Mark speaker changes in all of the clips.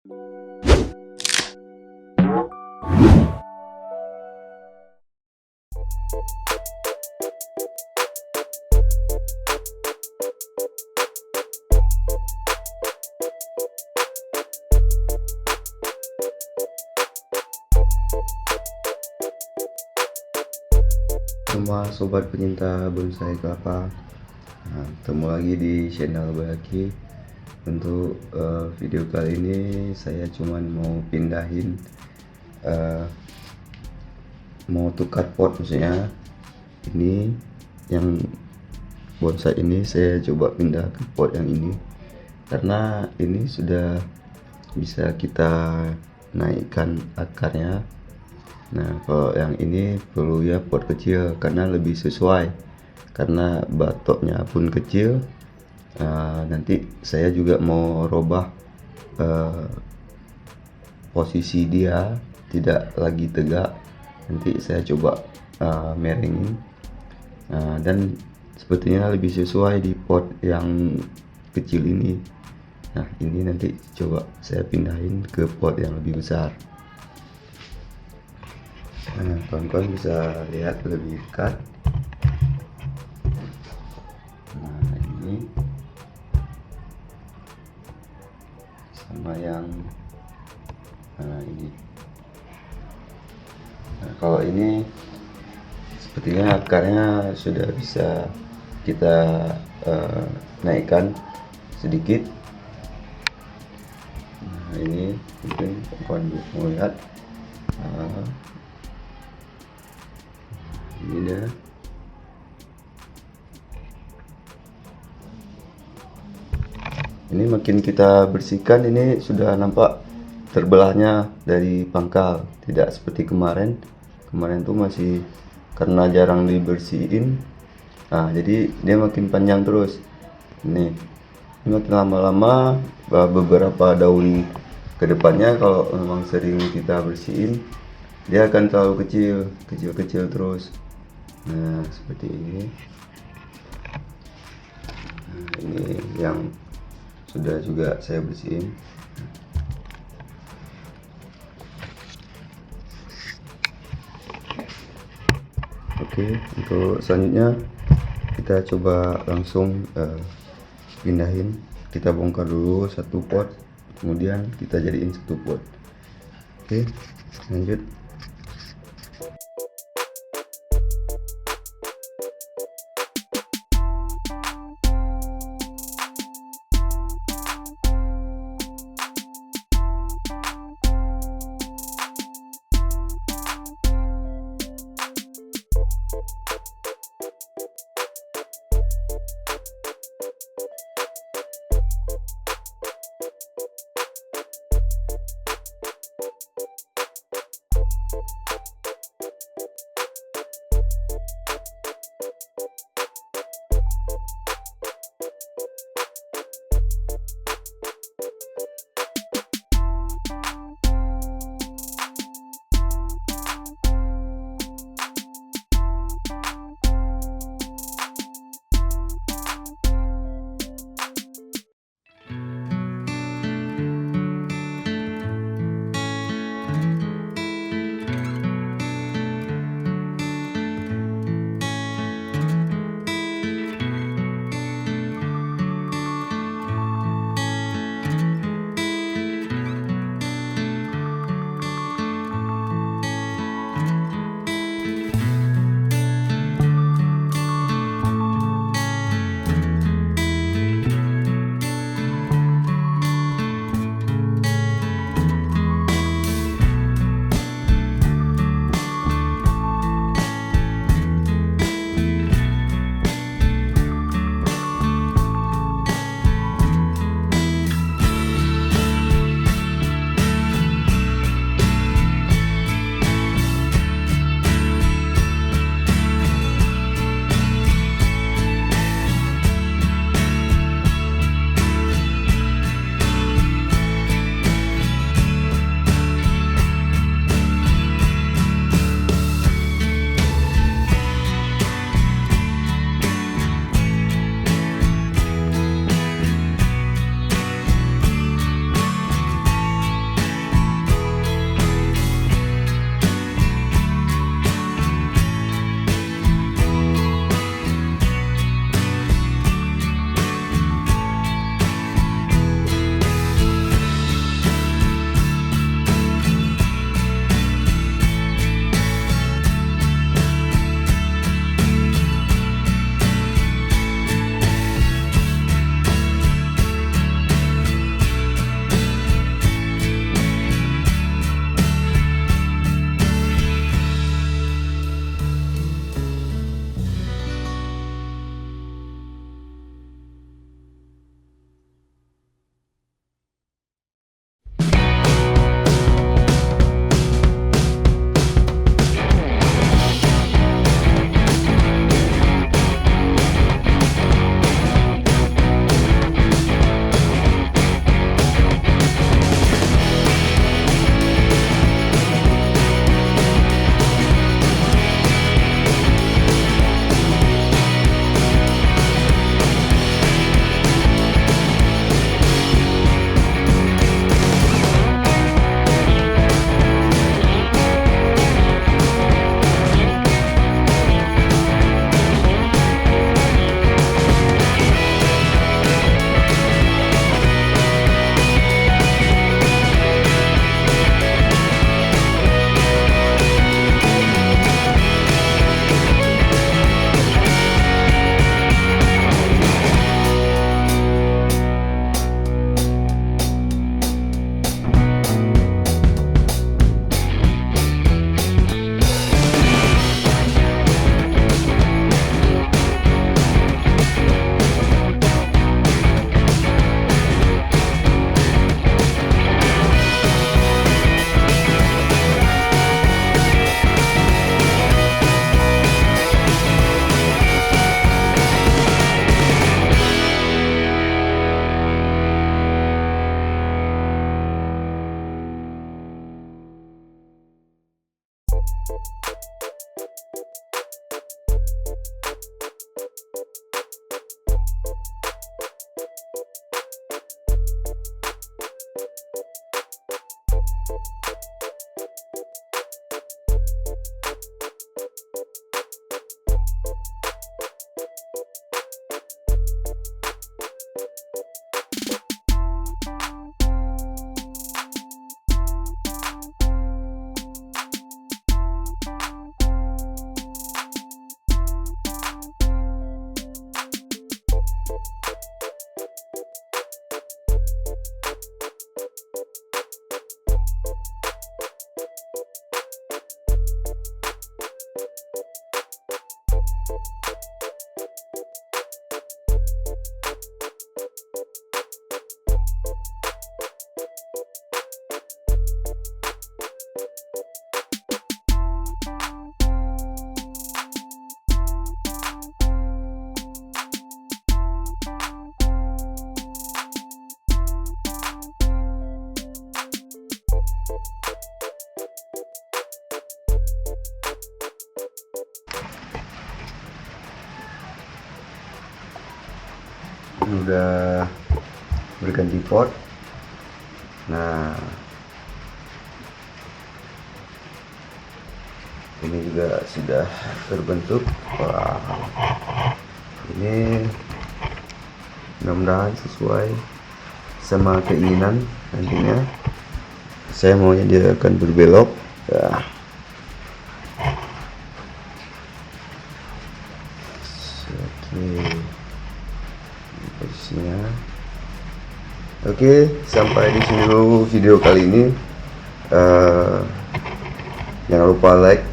Speaker 1: Semua sobat pecinta bonsai kelapa, ketemu lagi di channel Baki. Untuk video kali ini saya cuman mau pindahin, mau tukar pot, maksudnya ini yang bonsai ini saya coba pindah ke pot yang ini karena ini sudah bisa kita naikkan akarnya. Nah, kalau yang ini perlu ya pot kecil karena lebih sesuai, karena batoknya pun kecil. Nanti saya juga mau robah posisi dia, tidak lagi tegak. Nanti saya coba miringin, dan sepertinya lebih sesuai di pot yang kecil ini. Nah, ini nanti coba saya pindahin ke pot yang lebih besar. Nah, kawan-kawan bisa lihat lebih dekat. Nah, ini sama yang ini. Nah, kalau ini sepertinya akarnya sudah bisa kita naikkan sedikit. Nah, ini mungkin kawan-kawan mau lihat. Ini dah. Ini makin kita bersihkan, ini sudah nampak terbelahnya dari pangkal, tidak seperti kemarin. Kemarin tuh masih karena jarang dibersihin. Nah, jadi dia makin panjang terus. Ini makin lama-lama beberapa daun kedepannya kalau memang sering kita bersihin, dia akan terlalu kecil terus. Nah, seperti ini. Nah, ini yang sudah juga saya bersihin. Oke, untuk selanjutnya kita coba langsung pindahin. Kita bongkar dulu satu pot, kemudian kita jadiin satu pot. Oke, lanjut. Udah berganti pot. Nah, ini juga sudah terbentuk. Wah, ini mudah-mudahan sesuai sama keinginan nantinya. Saya maunya dia akan berbelok ya. Oke, posisinya. Oke, sampai di sini dulu video kali ini. Jangan lupa like,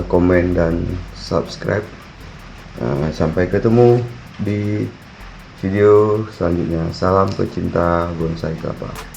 Speaker 1: komen, dan subscribe. Sampai ketemu di video selanjutnya. Salam pecinta bonsai kelapa.